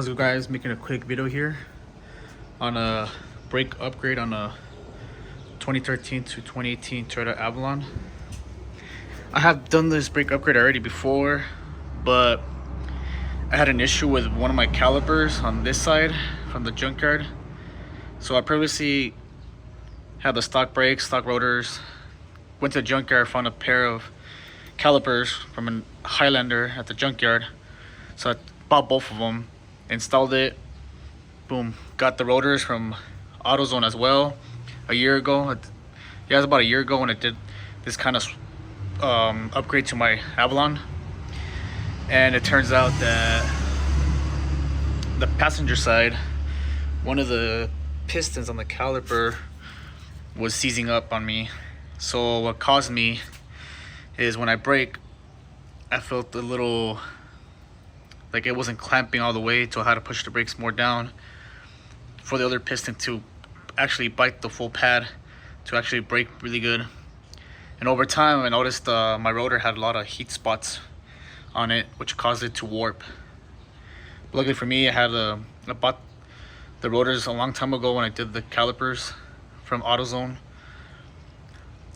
How's it, guys? Making a quick video here on a brake upgrade on a 2013 to 2018 Toyota Avalon. I have done this brake upgrade already before, but I had an issue with one of my calipers on this side from the junkyard. So I previously had the stock brakes, stock rotors, went to the junkyard, found a pair of calipers from a Highlander at the junkyard. So I bought both of them, installed it, boom, got the rotors from AutoZone as well a year ago. Yeah, it was about a year ago when I did this kind of upgrade to my Avalon. And it turns out that the passenger side, one of the pistons on the caliper was seizing up on me. So what caused me is when I brake, I felt a little like it wasn't clamping all the way, so I had to push the brakes more down for the other piston to actually bite the full pad to actually brake really good. And over time I noticed my rotor had a lot of heat spots on it, which caused it to warp. Luckily for me, I bought the rotors a long time ago when I did the calipers from AutoZone,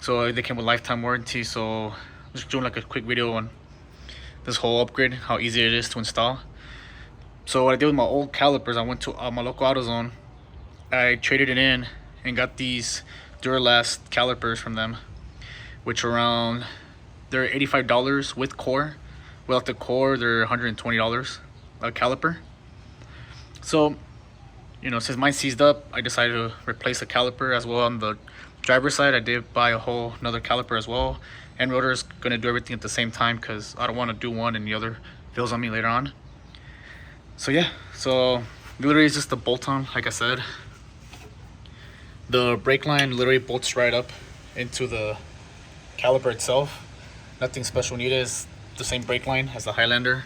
so they came with lifetime warranty. So I'm just doing like a quick video on this whole upgrade, how easy it is to install. So what I did with my old calipers, I went to my local AutoZone, I traded it in and got these Duralast calipers from them, which are around, they're $85 with core. Without the core, they're $120 a caliper. So, you know, since mine seized up, I decided to replace the caliper as well. On the driver's side, I did buy a whole another caliper as well. And rotor is gonna do everything at the same time because I don't want to do one and the other fails on me later on. So yeah, so literally it's just the bolt on, like I said. The brake line literally bolts right up into the caliper itself. Nothing special needed. It's the same brake line as the Highlander.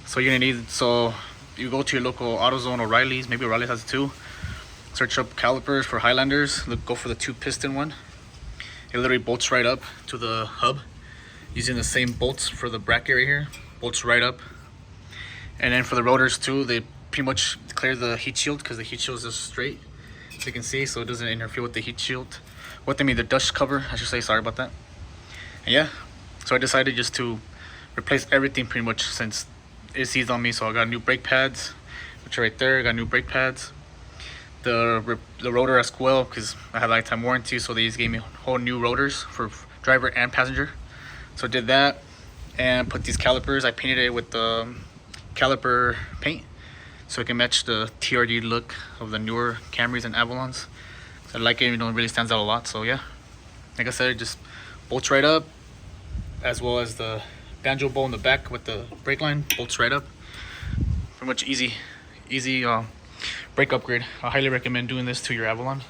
So you're gonna need, so you go to your local AutoZone, O'Reilly's, maybe O'Reilly's has it too. Search up calipers for Highlanders. Go for the 2-piston one. It literally bolts right up to the hub using the same bolts for the bracket right here. Bolts right up. And then for the rotors too, they pretty much clear the heat shield because the heat shield is just straight, as you can see, so it doesn't interfere with the heat shield. The dust cover, I should say, sorry about that. And yeah, so I decided just to replace everything pretty much since it seized on me. So I got new brake pads, which are right there. I got new brake pads. The rotor as well, because I have lifetime warranty, so they just gave me whole new rotors for driver and passenger. So I did that and put these calipers. I painted it with the caliper paint so it can match the TRD look of the newer Camrys and Avalons. So I like it, you know, it really stands out a lot. So yeah, like I said, it just bolts right up, as well as the banjo bowl in the back with the brake line bolts right up. Pretty much easy brake upgrade. I highly recommend doing this to your Avalon.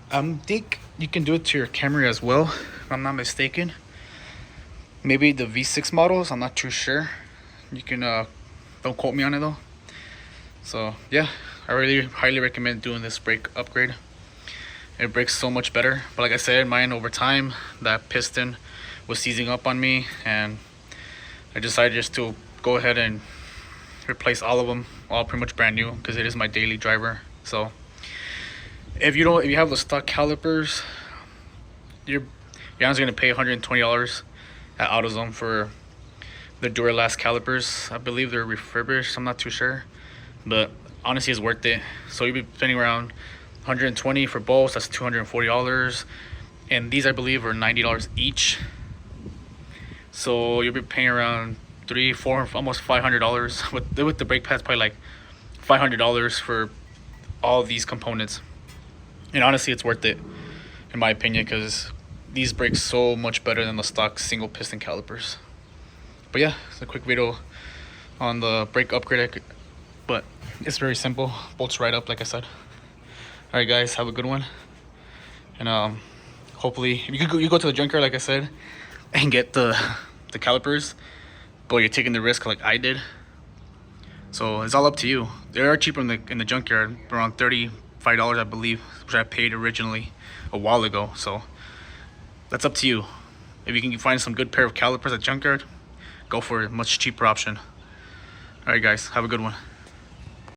I think you can do it to your Camry as well, if I'm not mistaken. Maybe the V6 models, I'm not too sure. You can don't quote me on it though. So yeah, I really highly recommend doing this brake upgrade. It brakes so much better. But like I said, mine over time, that piston was seizing up on me, and I decided just to go ahead and replace all of them, all pretty much brand new, because it is my daily driver. So if you have the stock calipers, you're honestly gonna pay $120 at AutoZone for the Duralast calipers. I believe they're refurbished, I'm not too sure, but honestly it's worth it. So you'll be spending around $120 for both, that's $240, and these I believe are $90 each. So you'll be paying around $300, $400, almost $500 with the brake pads, probably like $500 for all these components. And honestly, it's worth it in my opinion, because these brake so much better than the stock single piston calipers. But yeah, it's a quick video on the brake upgrade, but it's very simple, bolts right up, like I said. All right guys, have a good one. And hopefully you go to the junkyard, like I said, and get the calipers, but you're taking the risk like I did. So it's all up to you. They are cheaper in the junkyard, around $35 I believe, which I paid originally a while ago. So that's up to you. If you can find some good pair of calipers at junkyard, go for a much cheaper option. All right, guys, have a good one.